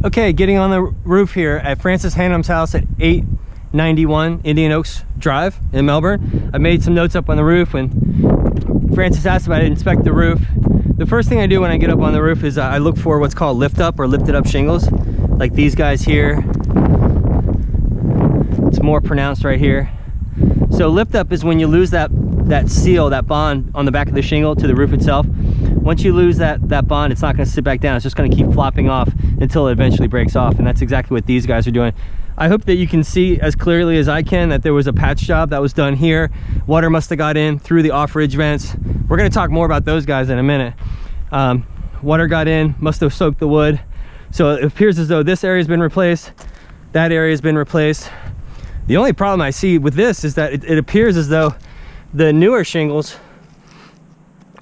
Okay, getting on the roof here at Francis Hannam's house at 891 Indian Oaks Drive in Melbourne. I made some notes up on the roof. When Francis asked if I inspect the roof, the first thing I do when I get up on the roof is I look for what's called lift up or lifted up shingles, like these guys here. It's more pronounced right here. So lift up is when you lose that seal, that bond on the back of the shingle to the roof itself. Once you lose that bond, it's not going to sit back down. It's just going to keep flopping off until it eventually breaks off, and that's exactly what these guys are doing. I hope that you can see as clearly as I can that there was a patch job that was done here. Water must have got in through the off-ridge vents. We're going to talk more about those guys in a minute. Water got in, must have soaked the wood. So it appears as though this area has been replaced, that area has been replaced. The only problem I see with this is that it appears as though the newer shingles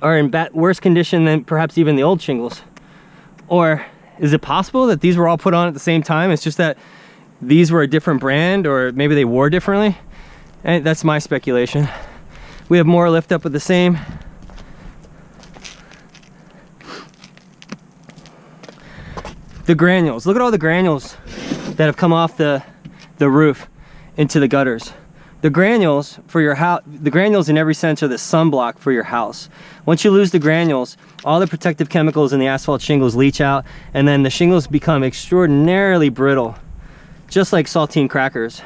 are in worse condition than perhaps even the old shingles. Or is it possible that these were all put on at the same time? It's just that these were a different brand, or maybe they wore differently. And that's my speculation. We have more lift up with the same. The granules, look at all the granules that have come off the roof into the gutters. The granules for your house, the granules in every sense are the sunblock for your house. Once you lose the granules, all the protective chemicals in the asphalt shingles leach out, and then the shingles become extraordinarily brittle, just like saltine crackers.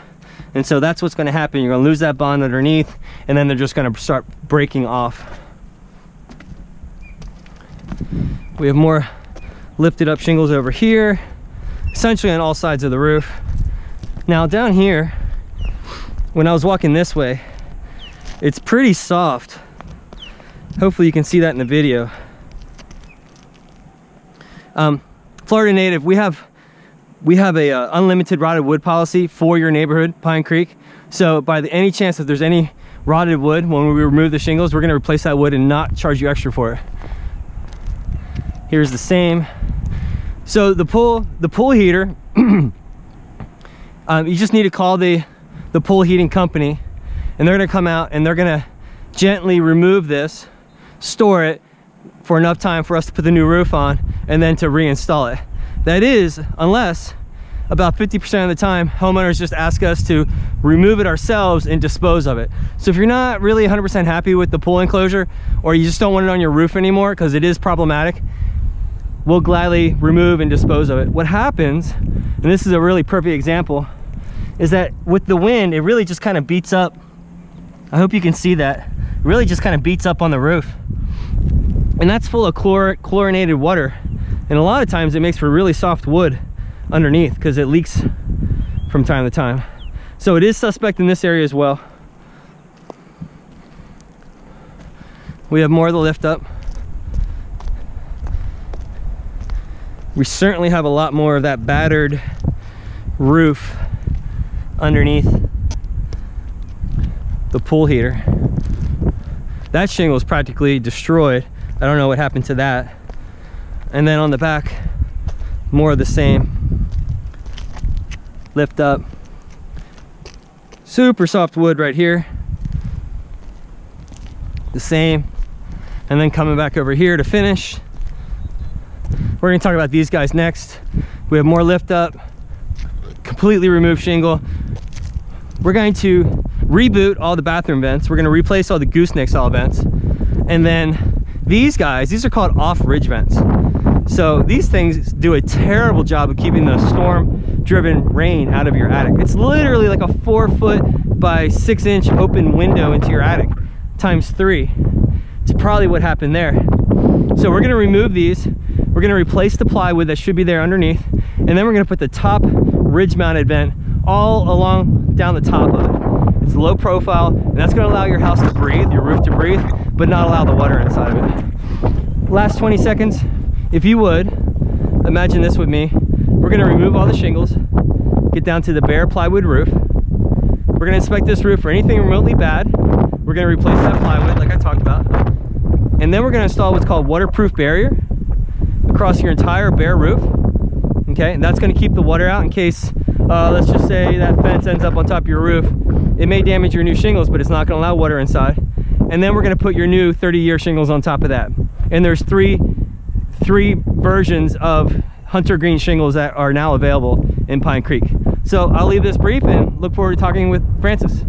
And so that's what's going to happen. You're going to lose that bond underneath, and then they're just going to start breaking off. We have more lifted up shingles over here, essentially on all sides of the roof. Now down here, when I was walking this way, it's pretty soft. Hopefully you can see that in the video. Florida native, we have a unlimited rotted wood policy for your neighborhood, Pine Creek. So by any chance that there's any rotted wood, when we remove the shingles, we're going to replace that wood and not charge you extra for it. Here's the same. So the pool heater, you just need to call the pool heating company, and they're going to come out and they're going to gently remove this, store it for enough time for us to put the new roof on, and then to reinstall it. That is, unless about 50% of the time homeowners just ask us to remove it ourselves and dispose of it. So if you're not really 100% happy with the pool enclosure, or you just don't want it on your roof anymore because it is problematic, we'll gladly remove and dispose of it. What happens, and this is a really perfect example, is that with the wind, it really just kind of beats up. I hope you can see that. It really just kind of beats up on the roof. And that's full of chlorinated water. And a lot of times it makes for really soft wood underneath because it leaks from time to time. So it is suspect in this area as well. We have more of the lift up. We certainly have a lot more of that battered roof underneath the pool heater. That shingle is practically destroyed. I don't know what happened to that. And then on the back, more of the same. Lift up. Super soft wood right here. The same. And then coming back over here to finish. We're going to talk about these guys next. We have more lift up, completely removed shingle. We're going to reboot all the bathroom vents. We're going to replace all the gooseneck style vents. And then these guys, these are called off-ridge vents. So these things do a terrible job of keeping the storm-driven rain out of your attic. It's literally like a 4-foot by 6-inch open window into your attic, times 3. It's probably what happened there. So we're going to remove these. We're going to replace the plywood that should be there underneath, and then we're going to put the top ridge mounted vent all along down the top of it. It's low profile, and that's going to allow your house to breathe, your roof to breathe, but not allow the water inside of it. Last 20 seconds, if you would, imagine this with me. We're going to remove all the shingles, get down to the bare plywood roof. We're going to inspect this roof for anything remotely bad. We're going to replace that plywood like I talked about. And then we're going to install what's called waterproof barrier across your entire bare roof. Okay, and that's going to keep the water out in case, let's just say that fence ends up on top of your roof. It may damage your new shingles, but it's not going to allow water inside. And then we're going to put your new 30-year shingles on top of that. And there's three versions of hunter green shingles that are now available in Pine Creek. So I'll leave this brief and look forward to talking with Francis.